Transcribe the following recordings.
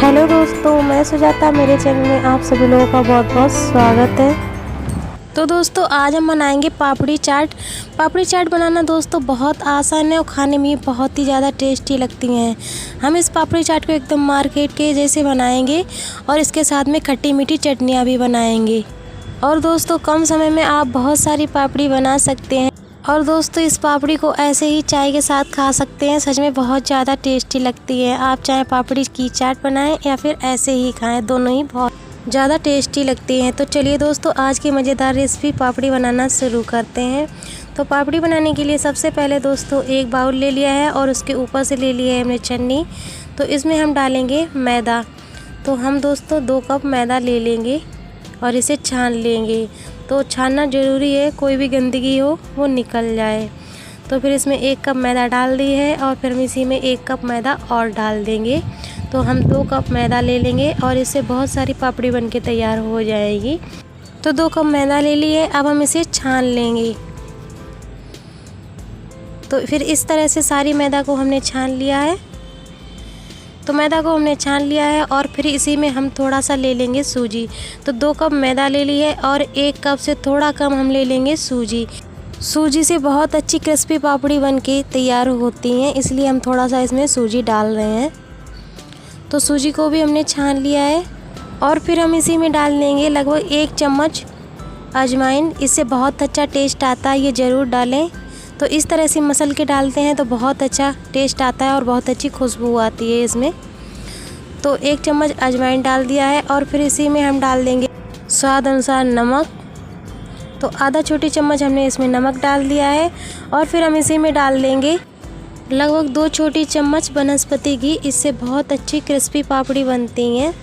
Hello दोस्तों, मैं सुजाता। मेरे चैनल में आप सभी लोगों का बहुत बहुत स्वागत है। तो दोस्तों, आज हम बनाएंगे पापड़ी चाट। पापड़ी चाट बनाना दोस्तों बहुत आसान है और खाने में बहुत ही ज़्यादा टेस्टी लगती हैं। हम इस पापड़ी चाट को एकदम मार्केट के जैसे बनाएंगे और इसके साथ में खट्टी मीठी चटनियाँ भी बनाएंगे। और दोस्तों, कम समय में आप बहुत सारी पापड़ी बना सकते हैं। और दोस्तों, इस पापड़ी को ऐसे ही चाय के साथ खा सकते हैं। सच में बहुत ज़्यादा टेस्टी लगती है। आप चाहे पापड़ी की चाट बनाएं या फिर ऐसे ही खाएं, दोनों ही बहुत ज़्यादा टेस्टी लगती हैं। तो चलिए दोस्तों, आज की मज़ेदार रेसिपी पापड़ी बनाना शुरू करते हैं। तो पापड़ी बनाने के लिए सबसे पहले दोस्तों एक बाउल ले लिया है और उसके ऊपर से ले लिया है हमने छन्नी। तो इसमें हम डालेंगे मैदा। तो हम दोस्तों 2 कप मैदा ले लेंगे और इसे छान लेंगे। तो छानना ज़रूरी है, कोई भी गंदगी हो वो निकल जाए। तो फिर इसमें 1 कप मैदा डाल दी है और फिर हम इसी में 1 कप मैदा और डाल देंगे। तो हम 2 कप मैदा ले लेंगे और इससे बहुत सारी पापड़ी बनके तैयार हो जाएगी। तो 2 कप मैदा ले लिए, अब हम इसे छान लेंगे। तो फिर इस तरह से सारी मैदा को हमने छान लिया है। तो मैदा को हमने छान लिया है और फिर इसी में हम थोड़ा सा ले लेंगे सूजी। तो 2 कप मैदा ले लिए और 1 कप से थोड़ा कम हम ले लेंगे सूजी। सूजी से बहुत अच्छी क्रिस्पी पापड़ी बनके तैयार होती हैं, इसलिए हम थोड़ा सा इसमें सूजी डाल रहे हैं। तो सूजी को भी हमने छान लिया है और फिर हम इसी में डाल देंगे लगभग 1 चम्मच अजवाइन। इससे बहुत अच्छा टेस्ट आता है, ये ज़रूर डालें। तो इस तरह से मसल के डालते हैं तो बहुत अच्छा टेस्ट आता है और बहुत अच्छी खुशबू आती है इसमें। तो 1 चम्मच अजवाइन डाल दिया है और फिर इसी में हम डाल देंगे स्वाद अनुसार नमक। तो आधा छोटी चम्मच हमने इसमें नमक डाल दिया है और फिर हम इसी में डाल देंगे लगभग 2 छोटी चम्मच वनस्पति घी। इससे बहुत अच्छी क्रिस्पी पापड़ी बनती हैं।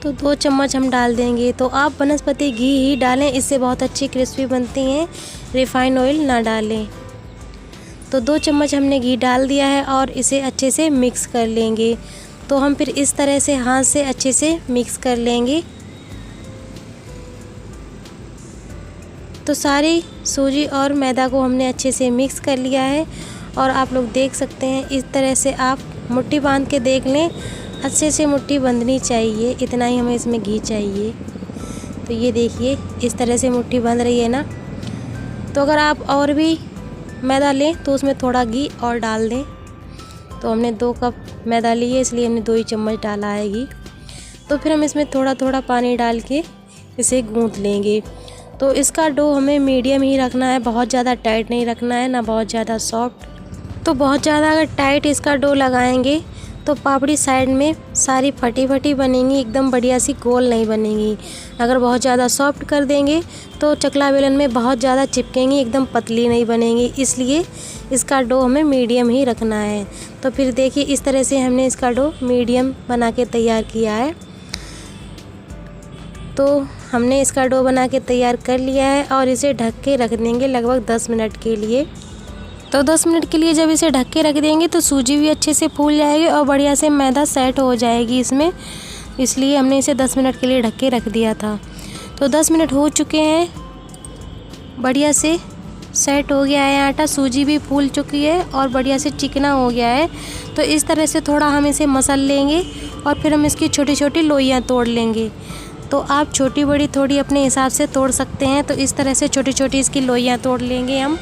तो 2 चम्मच हम डाल देंगे। तो आप वनस्पति घी ही डालें, इससे बहुत अच्छी क्रिस्पी बनती हैं, रिफाइंड ऑयल ना डालें। तो 2 चम्मच हमने घी डाल दिया है और इसे अच्छे से मिक्स कर लेंगे। तो हम फिर इस तरह से हाथ से अच्छे से मिक्स कर लेंगे। तो सारी सूजी और मैदा को हमने अच्छे से मिक्स कर लिया है और आप लोग देख सकते हैं इस तरह से आप मुट्ठी बांध के देख लें। अच्छे से मुट्ठी बंधनी चाहिए, इतना ही हमें इसमें घी चाहिए। तो ये देखिए इस तरह से मुट्ठी बंध रही है ना। तो अगर आप और भी मैदा लें तो उसमें थोड़ा घी और डाल दें। तो हमने 2 कप मैदा ली है, इसलिए हमने 2 ही चम्मच डाला है घी। तो फिर हम इसमें थोड़ा थोड़ा पानी डाल के इसे गूँथ लेंगे। तो इसका डो हमें मीडियम ही रखना है, बहुत ज़्यादा टाइट नहीं रखना है, ना बहुत ज़्यादा सॉफ्ट। तो बहुत ज़्यादा अगर टाइट इसका डो लगाएंगे तो पापड़ी साइड में सारी फटी फटी बनेंगी, एकदम बढ़िया सी गोल नहीं बनेंगी। अगर बहुत ज़्यादा सॉफ्ट कर देंगे तो चकला बेलन में बहुत ज़्यादा चिपकेंगी, एकदम पतली नहीं बनेंगी। इसलिए इसका डो हमें मीडियम ही रखना है। तो फिर देखिए इस तरह से हमने इसका डो मीडियम बना के तैयार किया है। तो हमने इसका डो बना के तैयार कर लिया है और इसे ढक के रख देंगे लगभग 10 मिनट के लिए। तो 10 मिनट के लिए जब इसे ढक के रख देंगे तो सूजी भी अच्छे से फूल जाएगी और बढ़िया से मैदा सेट हो जाएगी इसमें, इसलिए हमने इसे 10 मिनट के लिए ढक के रख दिया था। तो 10 मिनट हो चुके हैं, बढ़िया से सेट हो गया है आटा, सूजी भी फूल चुकी है और बढ़िया से चिकना हो गया है। तो इस तरह से थोड़ा हम इसे मसल लेंगे और फिर हम इसकी छोटी छोटी लोइयाँ तोड़ लेंगे। तो आप छोटी बड़ी थोड़ी अपने हिसाब से तोड़ सकते हैं। तो इस तरह से छोटी छोटी इसकी लोइयाँ तोड़ लेंगे हम।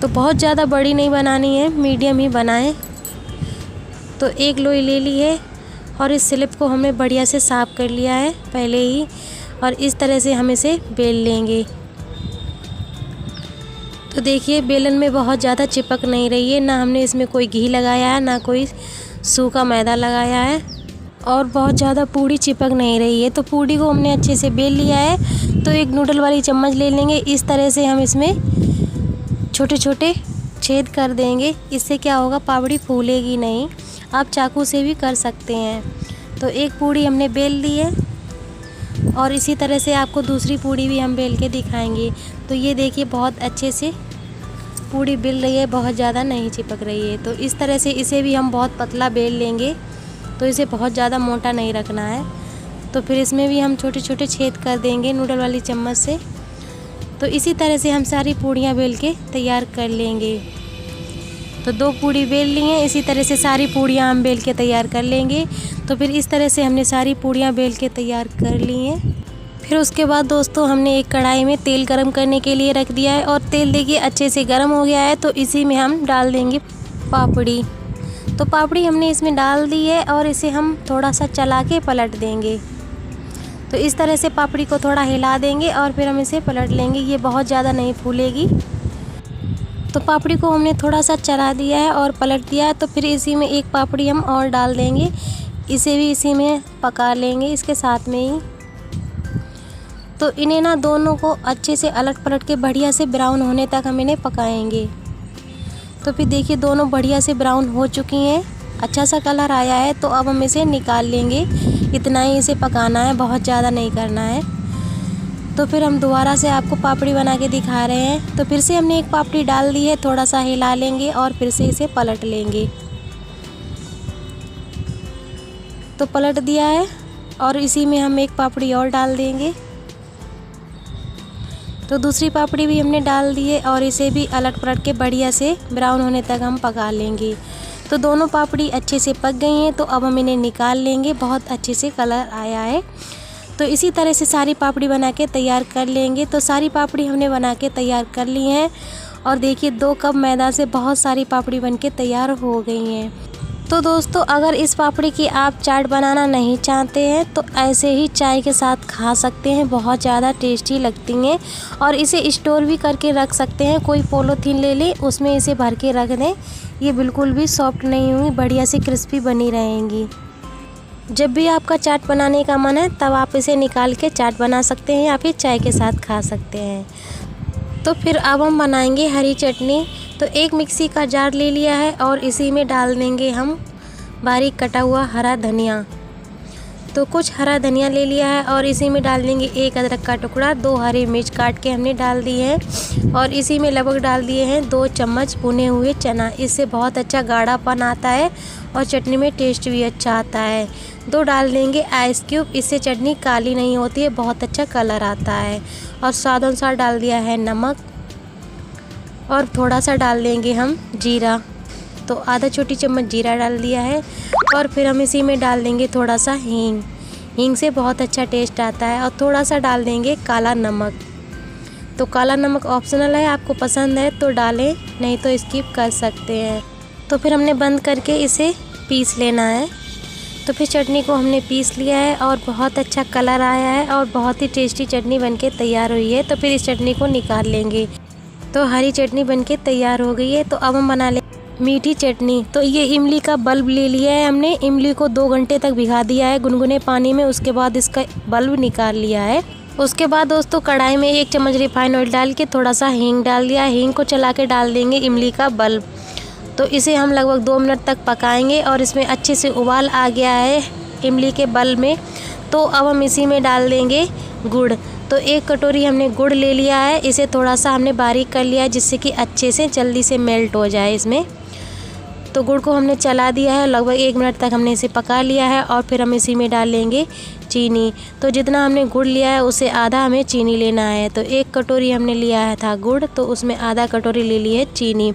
तो बहुत ज़्यादा बड़ी नहीं बनानी है, मीडियम ही बनाएं। तो 1 लोई ले ली है और इस स्लिप को हमने बढ़िया से साफ़ कर लिया है पहले ही और इस तरह से हम इसे बेल लेंगे। तो देखिए बेलन में बहुत ज़्यादा चिपक नहीं रही है, ना हमने इसमें कोई घी लगाया है ना कोई सूखा मैदा लगाया है और बहुत ज़्यादा पूड़ी चिपक नहीं रही है। तो पूड़ी को हमने अच्छे से बेल लिया है। तो एक नूडल वाली चम्मच ले लेंगे, इस तरह से हम इसमें छोटे छोटे छेद कर देंगे। इससे क्या होगा, पापड़ी फूलेगी नहीं। आप चाकू से भी कर सकते हैं। तो एक पूड़ी हमने बेल ली है और इसी तरह से आपको दूसरी पूड़ी भी हम बेल के दिखाएंगे। तो ये देखिए बहुत अच्छे से पूड़ी बेल रही है, बहुत ज़्यादा नहीं चिपक रही है। तो इस तरह से इसे भी हम बहुत पतला बेल लेंगे। तो इसे बहुत ज़्यादा मोटा नहीं रखना है। तो फिर इसमें भी हम छोटे छोटे छेद कर देंगे नूडल वाली चम्मच से। तो इसी तरह से हम सारी पूड़ियाँ बेल के तैयार कर लेंगे। तो 2 पूड़ी बेल ली हैं। इसी तरह से सारी पूड़ियाँ हम बेल के तैयार कर लेंगे। तो फिर इस तरह से हमने सारी पूड़ियाँ बेल के तैयार कर ली हैं। फिर उसके बाद दोस्तों हमने एक कढ़ाई में तेल गरम करने के लिए रख दिया है और तेल देखिए अच्छे से गरम हो गया है। तो इसी में हम डाल देंगे पापड़ी। तो पापड़ी हमने इसमें डाल दी है और इसे हम थोड़ा सा चला के पलट देंगे। तो इस तरह से पापड़ी को थोड़ा हिला देंगे और फिर हम इसे पलट लेंगे। ये बहुत ज़्यादा नहीं फूलेगी। तो पापड़ी को हमने थोड़ा सा चला दिया है और पलट दिया है। तो फिर इसी में एक पापड़ी हम और डाल देंगे। इसे भी इसी में पका लेंगे इसके साथ में ही। तो इन्हें ना दोनों को अच्छे से अलट पलट के बढ़िया से ब्राउन होने तक हम इन्हें पकाएंगे। तो फिर देखिए दोनों बढ़िया से ब्राउन हो चुकी हैं, अच्छा सा कलर आया है। तो अब हम इसे निकाल लेंगे। इतना ही इसे पकाना है, बहुत ज़्यादा नहीं करना है। तो फिर हम दोबारा से आपको पापड़ी बना के दिखा रहे हैं। तो फिर से हमने एक पापड़ी डाल दी है, थोड़ा सा हिला लेंगे और फिर से इसे पलट लेंगे। तो पलट दिया है और इसी में हम एक पापड़ी और डाल देंगे। तो दूसरी पापड़ी भी हमने डाल दी है और इसे भी अलट पलट के बढ़िया से ब्राउन होने तक हम पका लेंगे। तो दोनों पापड़ी अच्छे से पक गई हैं। तो अब हम इन्हें निकाल लेंगे। बहुत अच्छे से कलर आया है। तो इसी तरह से सारी पापड़ी बना के तैयार कर लेंगे। तो सारी पापड़ी हमने बना के तैयार कर ली हैं और देखिए 2 कप मैदा से बहुत सारी पापड़ी बन के तैयार हो गई हैं। तो दोस्तों अगर इस पापड़ी की आप चाट बनाना नहीं चाहते हैं तो ऐसे ही चाय के साथ खा सकते हैं। बहुत ज़्यादा टेस्टी लगती हैं और इसे स्टोर भी करके रख सकते हैं। कोई पॉलीथीन ले लें, उसमें इसे भर के रख दें। ये बिल्कुल भी सॉफ्ट नहीं हुई, बढ़िया से क्रिस्पी बनी रहेंगी। जब भी आपका चाट बनाने का मन है तब आप इसे निकाल के चाट बना सकते हैं या फिर चाय के साथ खा सकते हैं। तो फिर अब हम बनाएंगे हरी चटनी। तो एक मिक्सी का जार ले लिया है और इसी में डाल देंगे हम बारीक कटा हुआ हरा धनिया। तो कुछ हरा धनिया ले लिया है और इसी में डाल देंगे 1 अदरक का टुकड़ा, 2 हरी मिर्च काट के हमने डाल दी है और इसी में लगभग डाल दिए हैं 2 चम्मच भुने हुए चना। इससे बहुत अच्छा गाढ़ापन आता है और चटनी में टेस्ट भी अच्छा आता है। 2 डाल देंगे आइस क्यूब, इससे चटनी काली नहीं होती है, बहुत अच्छा कलर आता है। और स्वाद अनुसार डाल दिया है नमक और थोड़ा सा डाल देंगे हम जीरा। तो आधा छोटी चम्मच जीरा डाल दिया है और फिर हम इसी में डाल देंगे थोड़ा सा हींग। हींग से बहुत अच्छा टेस्ट आता है। और थोड़ा सा डाल देंगे काला नमक। तो काला नमक ऑप्शनल है, आपको पसंद है तो डालें, नहीं तो स्किप कर सकते हैं। तो फिर हमने बंद करके इसे पीस लेना है। तो फिर चटनी को हमने पीस लिया है और बहुत अच्छा कलर आया है और बहुत ही टेस्टी चटनी बनके तैयार हुई है। तो फिर इस चटनी को निकाल लेंगे। तो हरी चटनी बनके तैयार हो गई है। तो अब हम बना लें मीठी चटनी। तो ये इमली का बल्ब ले लिया है हमने। इमली को 2 घंटे तक भिगा दिया है गुनगुने पानी में, उसके बाद इसका बल्ब निकाल लिया है। उसके बाद दोस्तों कढ़ाई में 1 चम्मच रिफाइंड ऑयल डाल के थोड़ा सा हींग डाल दिया। हींग को चला के डाल देंगे इमली का बल्ब। तो इसे हम लगभग 2 मिनट तक पकाएंगे और इसमें अच्छे से उबाल आ गया है इमली के बल्ब में। तो अब हम इसी में डाल देंगे गुड़। तो 1 कटोरी हमने गुड़ ले लिया है। इसे थोड़ा सा हमने बारीक कर लिया है जिससे कि अच्छे से जल्दी से मेल्ट हो जाए इसमें। तो गुड़ को हमने चला दिया है, लगभग 1 मिनट तक हमने इसे पका लिया है। और फिर हम इसी में डाल लेंगे चीनी। तो जितना हमने गुड़ लिया है उससे आधा हमें चीनी लेना है। तो 1 कटोरी हमने लिया है था गुड़, तो उसमें आधा कटोरी ले ली है चीनी।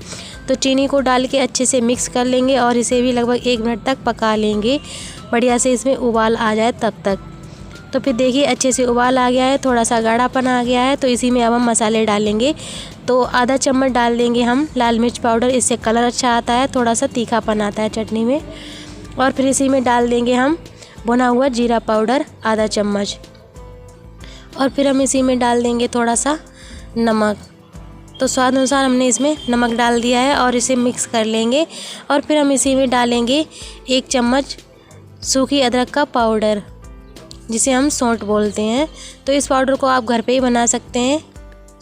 तो चीनी को डाल के अच्छे से मिक्स कर लेंगे और इसे भी लगभग 1 मिनट तक पका लेंगे, बढ़िया से इसमें उबाल आ जाए तब तक। तो फिर देखिए अच्छे से उबाल आ गया है, थोड़ा सा गाढ़ापन आ गया है। तो इसी में अब हम मसाले डालेंगे। तो आधा चम्मच डाल देंगे हम लाल मिर्च पाउडर, इससे कलर अच्छा आता है, थोड़ा सा तीखापन आता है चटनी में। और फिर इसी में डाल देंगे हम भुना हुआ जीरा पाउडर आधा चम्मच। और फिर हम इसी में डाल देंगे थोड़ा सा नमक। तो स्वाद अनुसार हमने इसमें नमक डाल दिया है और इसे मिक्स कर लेंगे। और फिर हम इसी में डालेंगे 1 चम्मच सूखी अदरक का पाउडर, जिसे हम सौंठ बोलते हैं। तो इस पाउडर को आप घर पे ही बना सकते हैं।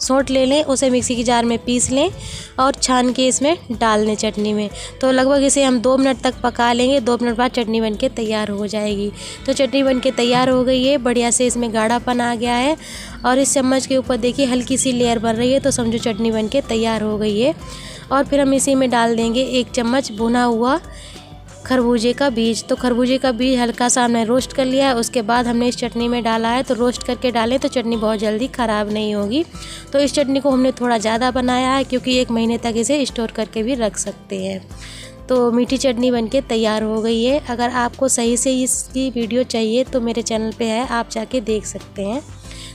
सौंठ ले लें, उसे मिक्सी की जार में पीस लें और छान के इसमें डाल दें चटनी में। तो लगभग इसे हम 2 मिनट तक पका लेंगे। 2 मिनट बाद चटनी बनके तैयार हो जाएगी। तो चटनी बनके तैयार हो गई है, बढ़िया से इसमें गाढ़ापन आ गया है और इस चम्मच के ऊपर देखिए हल्की सी लेयर बन रही है। तो समझो चटनी बनके तैयार हो गई है। और फिर हम इसी में डाल देंगे 1 चम्मच भुना हुआ खरबूजे का बीज। तो खरबूजे का बीज हल्का सा हमने रोस्ट कर लिया है, उसके बाद हमने इस चटनी में डाला है। तो रोस्ट करके डालें तो चटनी बहुत जल्दी ख़राब नहीं होगी। तो इस चटनी को हमने थोड़ा ज़्यादा बनाया है क्योंकि 1 महीने तक इसे स्टोर करके भी रख सकते हैं। तो मीठी चटनी बनके तैयार हो गई है। अगर आपको सही से इसकी वीडियो चाहिए तो मेरे चैनल पे है, आप जाके देख सकते हैं।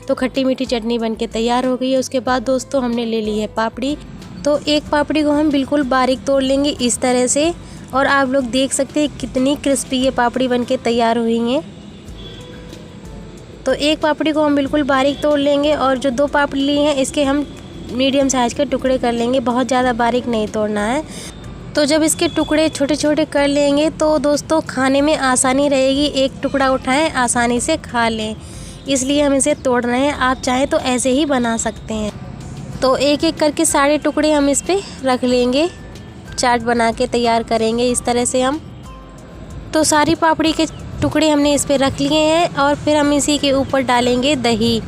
तो खट्टी मीठी चटनी बनके तैयार हो गई है। उसके बाद दोस्तों हमने ले ली है पापड़ी। तो एक पापड़ी को हम बिल्कुल बारीक तोड़ लेंगे इस तरह से, और आप लोग देख सकते हैं कितनी क्रिस्पी ये पापड़ी बनके तैयार हुई है। तो एक पापड़ी को हम बिल्कुल बारीक तोड़ लेंगे और जो 2 पापड़ी ली हैं इसके हम मीडियम साइज़ के टुकड़े कर लेंगे, बहुत ज़्यादा बारीक नहीं तोड़ना है। तो जब इसके टुकड़े छोटे छोटे कर लेंगे तो दोस्तों खाने में आसानी रहेगी, एक टुकड़ा उठाएं आसानी से खा लें, इसलिए हम इसे तोड़ रहे हैं। आप चाहें तो ऐसे ही बना सकते हैं। तो एक एक करके सारे टुकड़े हम इस पे रख लेंगे, चाट बना के तैयार करेंगे इस तरह से हम। तो सारी पापड़ी के टुकड़े हमने इस पे रख लिए हैं और फिर हम इसी के ऊपर डालेंगे दही।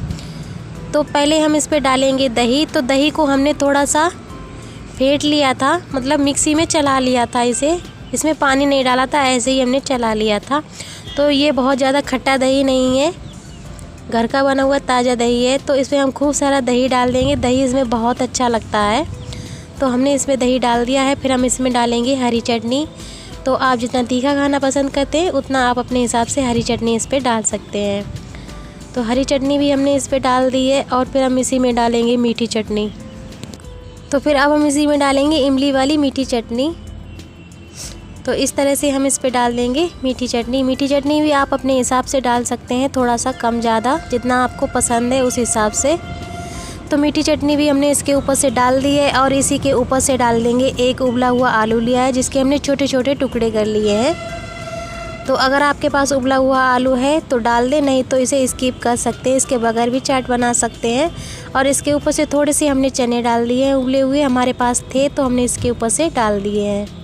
तो पहले हम इस पे डालेंगे दही। तो दही को हमने थोड़ा सा फेंट लिया था, मतलब मिक्सी में चला लिया था इसे, इसमें पानी नहीं डाला था, ऐसे ही हमने चला लिया था। तो ये बहुत ज़्यादा खट्टा दही नहीं है, घर का बना हुआ ताज़ा दही है। तो इसमें हम खूब सारा दही डाल देंगे, दही इसमें बहुत अच्छा लगता है। तो हमने इसमें दही डाल दिया है। फिर हम इसमें डालेंगे हरी चटनी। तो आप जितना तीखा खाना पसंद करते हैं उतना आप अपने हिसाब से हरी चटनी इस पर डाल सकते हैं। तो हरी चटनी भी हमने इस पर डाल दी है और फिर हम इसी में डालेंगे मीठी चटनी। तो फिर अब हम इसी में डालेंगे इमली वाली मीठी चटनी। तो इस तरह से हम इस पे डाल देंगे मीठी चटनी। मीठी चटनी भी आप अपने हिसाब से डाल सकते हैं, थोड़ा सा कम ज़्यादा, जितना आपको पसंद है उस हिसाब से। तो मीठी चटनी भी हमने इसके ऊपर से डाल दी है और इसी के ऊपर से डाल देंगे एक उबला हुआ आलू लिया है, जिसके हमने छोटे छोटे टुकड़े कर लिए हैं। तो अगर आपके पास उबला हुआ आलू है तो डाल दें, नहीं तो इसे स्किप कर सकते हैं, इसके बगैर भी चाट बना सकते हैं। और इसके ऊपर से थोड़े से हमने चने डाल दिए हैं, उबले हुए हमारे पास थे तो हमने इसके ऊपर से डाल दिए हैं।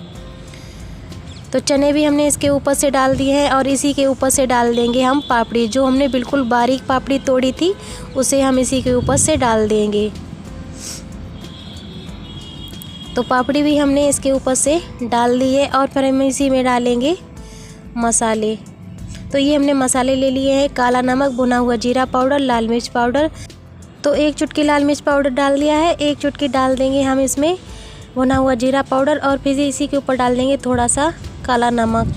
तो चने भी हमने इसके ऊपर से डाल दिए हैं और इसी के ऊपर से डाल देंगे हम पापड़ी, जो हमने बिल्कुल बारीक पापड़ी तोड़ी थी उसे हम इसी के ऊपर से डाल देंगे। तो पापड़ी भी हमने इसके ऊपर से डाल दी है और फिर हम इसी में डालेंगे मसाले। तो ये हमने मसाले ले लिए हैं, काला नमक, भुना हुआ जीरा पाउडर, लाल मिर्च पाउडर। तो 1 चुटकी लाल मिर्च पाउडर डाल दिया है, 1 चुटकी डाल देंगे हम इसमें भुना हुआ जीरा पाउडर और फिर इसी के ऊपर डाल देंगे थोड़ा सा काला नमक।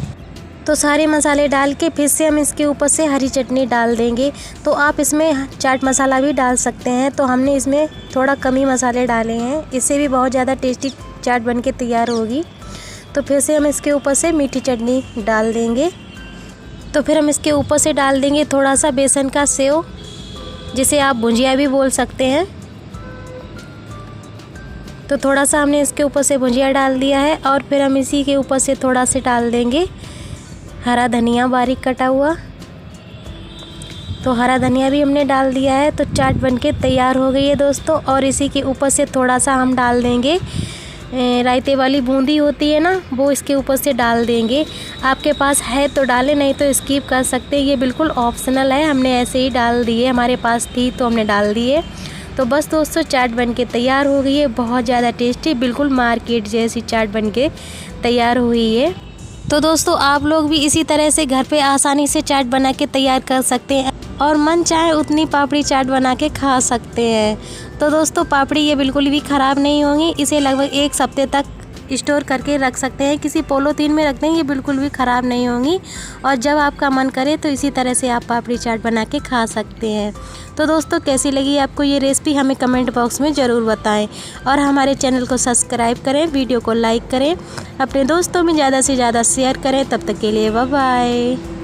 तो सारे मसाले डाल के फिर से हम इसके ऊपर से हरी चटनी डाल देंगे। तो आप इसमें चाट मसाला भी डाल सकते हैं, तो हमने इसमें थोड़ा कम ही मसाले डाले हैं, इससे भी बहुत ज़्यादा टेस्टी चाट बन के तैयार होगी। तो फिर से हम इसके ऊपर से मीठी चटनी डाल देंगे। तो फिर हम इसके ऊपर से डाल देंगे थोड़ा सा बेसन का सेव, जिसे आप भुजिया भी बोल सकते हैं। तो थोड़ा सा हमने इसके ऊपर से भुजिया डाल दिया है और फिर हम इसी के ऊपर से थोड़ा से डाल देंगे हरा धनिया बारीक कटा हुआ। तो हरा धनिया भी हमने डाल दिया है। तो चाट बनके तैयार हो गई है दोस्तों। और इसी के ऊपर से थोड़ा सा हम डाल देंगे रायते वाली बूंदी होती है ना, वो इसके ऊपर से डाल देंगे। आपके पास है तो डालें, नहीं तो स्किप कर सकते हैं, ये बिल्कुल ऑप्शनल है। हमने ऐसे ही डाल दिए, हमारे पास थी तो हमने डाल दिए। तो बस दोस्तों चाट बनके तैयार हो गई है, बहुत ज़्यादा टेस्टी, बिल्कुल मार्केट जैसी चाट बनके तैयार हुई है। तो दोस्तों आप लोग भी इसी तरह से घर पे आसानी से चाट बना के तैयार कर सकते हैं और मन चाहे उतनी पापड़ी चाट बना के खा सकते हैं। तो दोस्तों पापड़ी ये बिल्कुल भी ख़राब नहीं होंगी, इसे लगभग 1 हफ्ते तक स्टोर करके रख सकते हैं, किसी पॉलीथीन में रख दें, ये बिल्कुल भी ख़राब नहीं होंगी। और जब आपका मन करे तो इसी तरह से आप पापड़ी चाट बना के खा सकते हैं। तो दोस्तों कैसी लगी आपको ये रेसिपी हमें कमेंट बॉक्स में ज़रूर बताएं और हमारे चैनल को सब्सक्राइब करें, वीडियो को लाइक करें, अपने दोस्तों में ज़्यादा से ज़्यादा शेयर करें। तब तक के लिए बाय बाय।